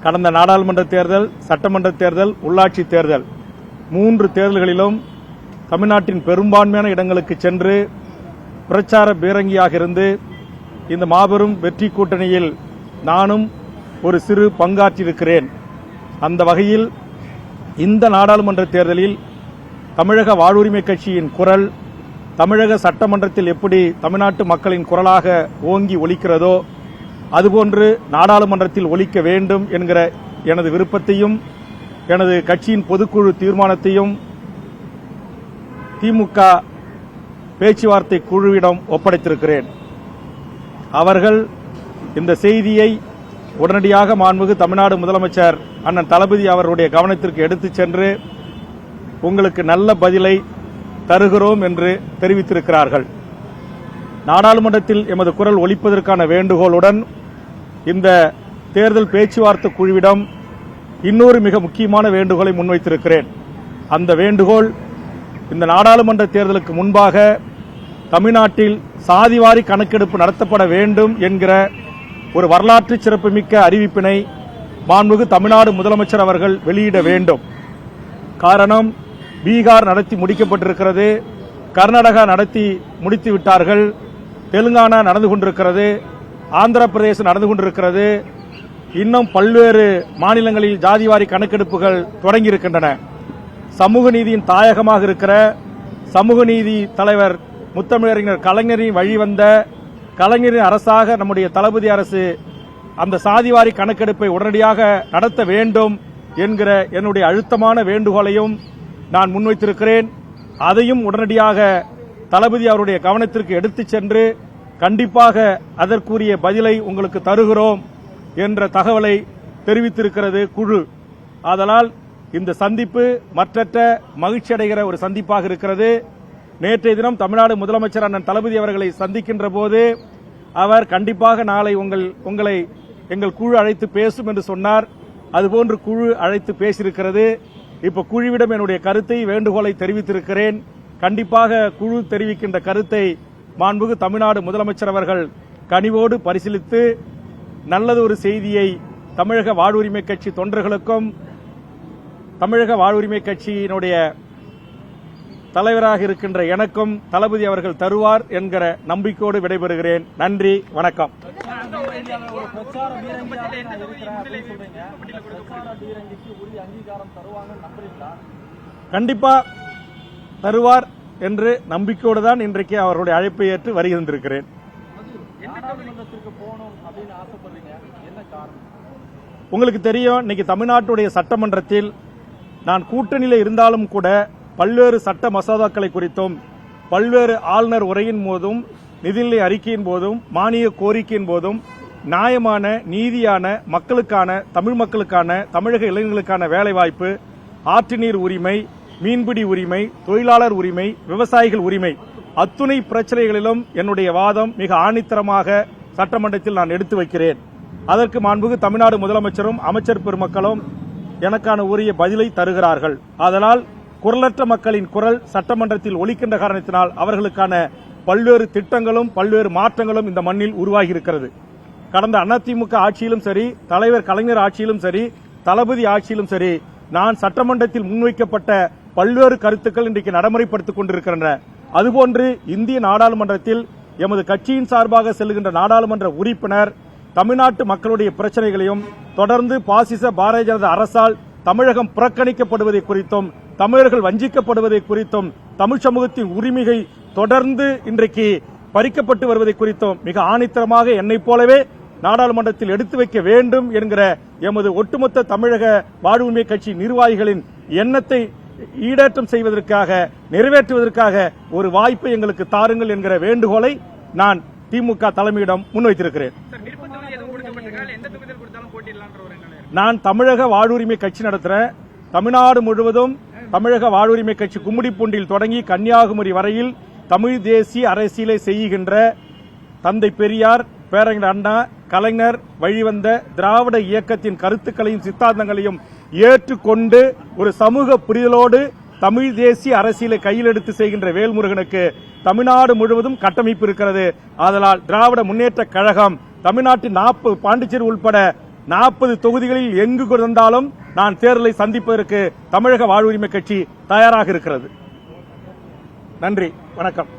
கடந்த நாடாளுமன்ற தேர்தல், சட்டமன்ற தேர்தல், உள்ளாட்சி தேர்தல் 3 தேர்தல்களிலும் தமிழ்நாட்டின் பெரும்பான்மையான இடங்களுக்கு சென்று பிரச்சார பீரங்கியாக இருந்து இந்த மாபெரும் வெற்றி கூட்டணியில் நானும் ஒரு சிறு பங்காற்றியிருக்கிறேன். அந்த வகையில் இந்த நாடாளுமன்ற தேர்தலில் தமிழக வாழ்வுரிமை கட்சியின் குரல் தமிழக சட்டமன்றத்தில் எப்படி தமிழ்நாட்டு மக்களின் குரலாக ஓங்கி ஒலிக்கிறதோ அதுபோன்று நாடாளுமன்றத்தில் ஒலிக்க வேண்டும் என்கிற எனது விருப்பத்தையும் எனது கட்சியின் பொதுக்குழு தீர்மானத்தையும் திமுக பேச்சுவார்த்தை குழுவிடம் ஒப்படைத்திருக்கிறேன். அவர்கள் இந்த செய்தியை உடனடியாக மாண்புமிகு தமிழ்நாடு முதலமைச்சர் அண்ணன் தளபதி அவருடைய கவனத்திற்கு எடுத்துச் சென்று உங்களுக்கு நல்ல பதிலை தருகிறோம் என்று தெரிவித்திருக்கிறார்கள். நாடாளுமன்றத்தில் எமது குரல் ஒலிப்பதற்கான வேண்டுகோளுடன் இந்த தேர்தல் பேச்சுவார்த்தை குழுவிடம் இன்னொரு மிக முக்கியமான வேண்டுகோளை முன்வைத்திருக்கிறேன். அந்த வேண்டுகோள் இந்த நாடாளுமன்ற தேர்தலுக்கு முன்பாக தமிழ்நாட்டில் சாதிவாரி கணக்கெடுப்பு நடத்தப்பட வேண்டும் என்கிற ஒரு வரலாற்று சிறப்புமிக்க அறிவிப்பினை மாண்புமிகு தமிழ்நாடு முதலமைச்சர் அவர்கள் வெளியிட வேண்டும். காரணம், பீகார் நடத்தி முடிக்கப்பட்டிருக்கிறது, கர்நாடகா நடத்தி முடித்து விட்டார்கள், தெலுங்கானா நடந்து கொண்டிருக்கிறது, ஆந்திர பிரதேசம் நடந்து கொண்டிருக்கிறது, இன்னும் பல்வேறு மாநிலங்களில் ஜாதிவாரி கணக்கெடுப்புகள் தொடங்கியிருக்கின்றன. சமூக நீதியின் தாயகமாக இருக்கிற சமூக நீதி தலைவர் முத்தமிழறிஞர் கலைஞரின் வழிவந்த கலைஞரின் அரசாக நம்முடைய தளபதி அரசு அந்த சாதிவாரி கணக்கெடுப்பை உடனடியாக நடத்த வேண்டும் என்கிற என்னுடைய அழுத்தமான வேண்டுகோளையும் நான் முன்வைத்திருக்கிறேன். அதையும் உடனடியாக தளபதி அவருடைய கவனத்திற்கு எடுத்துச் சென்று கண்டிப்பாக அதற்குரிய பதிலை உங்களுக்கு தருகிறோம் என்ற தகவலை தெரிவித்திருக்கிறது குழு. ஆதலால் இந்த சந்திப்பு மற்றற்ற மகிழ்ச்சி அடைகிற ஒரு சந்திப்பாக இருக்கிறது. நேற்றைய தினம் தமிழ்நாடு முதலமைச்சர் அண்ணன் தளபதி அவர்களை சந்திக்கின்ற போது அவர் கண்டிப்பாக நாளை உங்களை எங்கள் குழு அழைத்து பேசும் என்று சொன்னார். அதுபோன்று குழு அழைத்து பேசியிருக்கிறது. இப்ப குழுவிடம் என்னுடைய கருத்தை வேண்டுகோளை தெரிவித்திருக்கிறேன். கண்டிப்பாக குழு தெரிவிக்கின்ற கருத்தை மாண்புமிகு தமிழ்நாடு முதலமைச்சர் அவர்கள் கனிவோடு பரிசீலித்து நல்லது ஒரு செய்தியை தமிழக வாழ்வுரிமை கட்சி தொண்டர்களுக்கும் தமிழக வாழ்வுரிமை கட்சியினுடைய தலைவராக இருக்கின்ற எனக்கும் தளபதி அவர்கள் தருவார் என்கிற நம்பிக்கையோடு விடைபெறுகிறேன். நன்றி, வணக்கம். கண்டிப்பா தருவார் என்று நம்பிக்கையோடு தான் இன்றைக்கு அவருடைய அழைப்பை ஏற்று வருகின்றிருக்கிறேன். உங்களுக்கு தெரியும், இன்னைக்கு தமிழ்நாட்டுடைய சட்டமன்றத்தில் நான் கூட்டணியில் இருந்தாலும் கூட பல்வேறு சட்ட மசோதாக்களை குறித்தும் பல்வேறு ஆளுநர் உரையின் போதும் நிதிநிலை அறிக்கையின் போதும் மானிய கோரிக்கையின் போதும் நியாயமான நீதியான மக்களுக்கான தமிழ் மக்களுக்கான தமிழக இளைஞர்களுக்கான வேலைவாய்ப்பு, ஆற்று நீர் உரிமை, மீன்பிடி உரிமை, தொழிலாளர் உரிமை, விவசாயிகள் உரிமை அத்துணை பிரச்சனைகளிலும் என்னுடைய வாதம் மிக ஆணித்தரமாக சட்டமன்றத்தில் நான் எடுத்து வைக்கிறேன். அதற்கு மாண்புமிகு தமிழ்நாடு முதலமைச்சரும் அமைச்சர் பெருமக்களும் எனக்கான உரிய பதிலை தருகிறார்கள். அதனால் குரலற்ற மக்களின் குரல் சட்டமன்றத்தில் ஒலிக்கின்ற காரணத்தினால் அவர்களுக்கான பல்வேறு திட்டங்களும் பல்வேறு மாற்றங்களும் இந்த மண்ணில் உருவாகி இருக்கிறது. கடந்த அதிமுக ஆட்சியிலும் சரி, தலைவர் கலைஞர் ஆட்சியிலும் சரி, தளபதி ஆட்சியிலும் சரி, நான் சட்டமன்றத்தில் முன்வைக்கப்பட்ட பல்வேறு கருத்துக்கள் இன்றைக்கு நடைமுறைப்படுத்திக் கொண்டிருக்கின்றன. அதுபோன்று இந்திய நாடாளுமன்றத்தில் எமது கட்சியின் சார்பாக செல்கின்ற நாடாளுமன்ற உறுப்பினர் தமிழ்நாட்டு மக்களுடைய பிரச்சனைகளையும் தொடர்ந்து பாசிச பாரதிய ஜனதா அரசால் தமிழகம் புறக்கணிக்கப்படுவதை குறித்தும் தமிழர்கள் வஞ்சிக்கப்படுவதை குறித்தும் தமிழ் சமூகத்தின் உரிமைகள் தொடர்ந்து இன்றைக்கு பறிக்கப்பட்டு வருவதை குறித்தும் மிக ஆணித்தரமாக என்னைப் போலவே நாடாளுமன்றத்தில் எடுத்து வைக்க வேண்டும் என்கிற எமது ஒட்டுமொத்த தமிழக வாழ்வுரிமை கட்சி நிர்வாகிகளின் எண்ணத்தை ஈடேற்றம் செய்வதற்காக நிறைவேற்றுவதற்காக ஒரு வாய்ப்பை எங்களுக்கு தாருங்கள் என்கிற வேண்டுகோளை நான் திமுக தலைமையிடம் முன்வைத்திருக்கிறேன். நான் தமிழக வாழ்வுரிமை கட்சி நடத்துறேன். தமிழ்நாடு முழுவதும் தமிழக வாழ்வுரிமை கட்சி கும்மிடிப்பூண்டில் தொடங்கி கன்னியாகுமரி வரையில் தமிழ் தேசிய அரசியலை செய்கின்ற தந்தை பெரியார், பேரறிஞர் அண்ணா, கலைஞர் வழிவந்த திராவிட இயக்கத்தின் கருத்துக்களையும் சித்தாந்தங்களையும் ஏற்றுக்கொண்டு ஒரு சமூக புரிதலோடு தமிழ் தேசிய அரசியலை கையில் எடுத்து செய்கின்ற வேல்முருகனுக்கு தமிழ்நாடு முழுவதும் கட்டமைப்பு இருக்கிறது. ஆதலால் திராவிட முன்னேற்ற கழகம் தமிழ்நாட்டின் 40 பாண்டிச்சேரி உட்பட 40 தொகுதிகளில் எங்கு இருந்தாலும் நான் தேர்தலை சந்திப்பதற்கு தமிழக வாழ்வுரிமை கட்சி தயாராக இருக்கிறது. நன்றி, வணக்கம்.